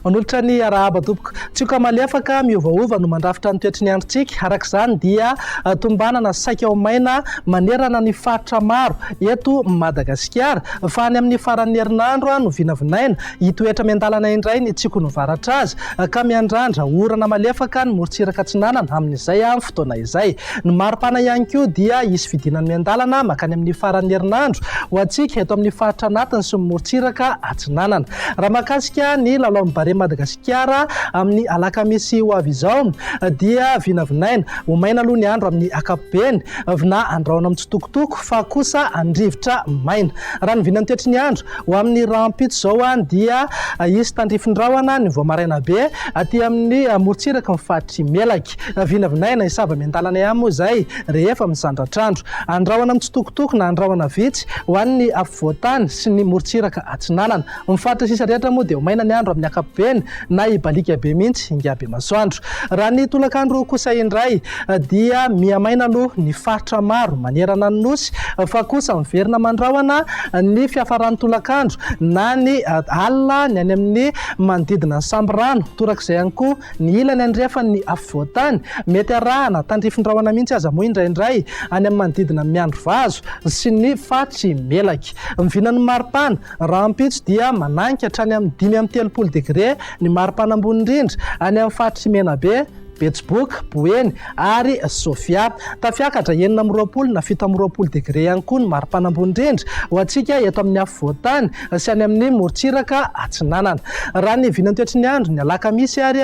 manolotra ny arahaba tompoko tsika malefaka miovaova no mandrafitra ny toetry ny androntsika arak'izany dia tombanana saika ao maina manerana ny faritra maro eto Madagasikara fa any amin'ny faran'ny herinandro no vinavinaina hitoetra miandalana indray ny tsiko no varatra azy ka miandrandra orana malefaka ny morotsiraka Atsinanana amin'izay amin'ny fotoana izay ny maripana ihany koa dia isy fidinany miandalana makany amin'ny faran'ny herinandro ho antsika eto amin'ny faritra anatiny sy morotsiraka Atsinanana raha mahakasika ny lalao bare Madagasikara amin'ny alakamisy ho avy izao dia vinavinaina ho maina aloha ny andro amin'ny akapobeny vina andraona mitsitokotoko fa kosa andrivotra maina raha ny vinany toetry ny andro ho amin'ny rahampitso zao dia isy tandrifindrahona ny voamaraina be aty amin'ny morotsiraka mifatry melaky vinavinaina isava miandalana ihany moa zay rehefa misandratrandro andraona mitsitokotoko na andraona vitsy ho an'ny afovoantany sy ny morotsiraka Atsinanana mifatry sisa rehetra moa dia ho maina ny andro amin'ny akapobeny na ibalika be mihitsy ingabe masoandro raha ny tolakandro kosa indray dia miamaina aloha ny faritra maro manerana ny nosy fa kosa miverina mandrahona ny fiafaran'ny tolakandro na ny alina ny any amin'ny manodidina ny samborano torak'izay ihany koa ny ilany andrefa ny afovoantany mety arahana tandrifindrahona mihitsy aza moa indraindray any amin'ny manodidina miandro vazo sy ny fatry melaky mivinan'ny maripana rahampitso dia mananika hatrany amin'ny 5-30 degré ny maripana ambony indrindra any amin'ny fatry menabe Betsiboka, Boeny ary Sofia tafiakatra 9-20 na 7-20 degré ihany koa ny maripana ambony indrindra ho antsika eto amin'ny afovoantany sy any amin'ny morotsiraka Atsinanana raha ny vinany toetry ny andro ny alakamisy ary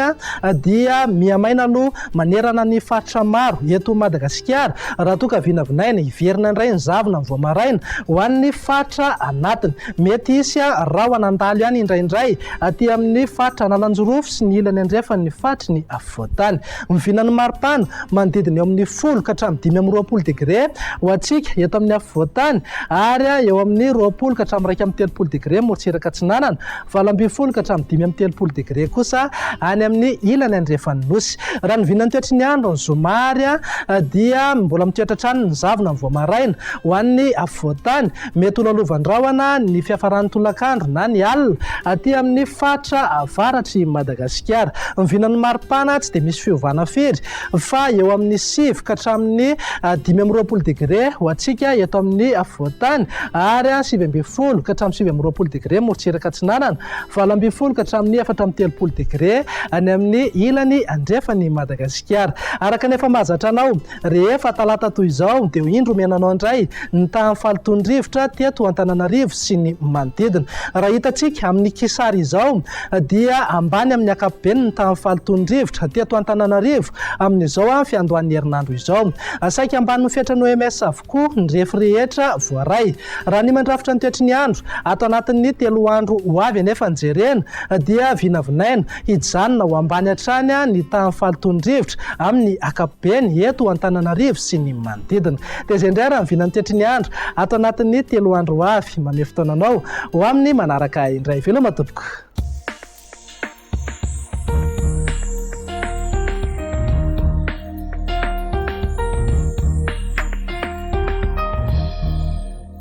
dia miamaina aloha manerana ny faritra maro eto Madagasikara raha toa ka vinavinaina hiverina indray ny zavona ny voamaraina ho an'ny faritra anatiny mety isy raha ho anandalo ihany indraindray aty amin'ny faritra Analanjorofo sy ny ilany andrefa ny fatry ny afovoantany mivinan'ny maripana manodidina eo amin'ny 10 ka hatramin'ny 5-20 degré ho antsika eto amin'ny afovoantany ary eo amin'ny 20 ka hatramin'ny 2-30 degré morotsiraka Atsinanana 20 ka hatramin'ny 30 degré kosa any amin'ny ilany andrefan'ny nosy raha ny vinany toetry ny andro ny zoma ary dia mbola mitoetra trano ny zavona ny voamaraina ho an'ny afovoantany mety holalovandrahona ny fiafaran'ny tolakandro na ny alina aty amin'ny fatra avaratry Madagasikara mivinan'ny maripana tsy dia misy fiovana firy fa eo amin'ny 7 ka hatramin'ny 5-20 degré ho antsika eto amin'ny afovoantany ary 7-20 ka hatramin'ny 7-20 degré morotsiraka Atsinanana 20 ka hatramin'ny 4-30 degré any amin'ny ilany andrefany Madagasikara araka nefa mahazatra anao rehefa talata toy izao dia ho indro menanao indray ny tahan'ny falitondrivotra teto Antananarivo sy ny manodidina raha hitantsika amin'ny kisary izao dia ambany amin'ny akapobeny ny tahan'ny falitondrivotra teto Antananarivo amin'izao fiandohan'ny herinandro izao saika ambany no fetrany OMS avokoa ny refy rehetra voaray raha ny mandrafitra ny toetry ny andro ato anatin'ny 3 andro ho avy anefa nijerena dia vinavinaina hijanona ho ambany hatrany ny tahan'ny falitondrivotra amin'ny akapobeny eto Antananarivo sy ny manodidina dia izay indray raha mivinan'ny toetry ny andro ato anatin'ny 3 andro ho avy manome fotoananao ho amin'ny manaraka indray veloma tompoko.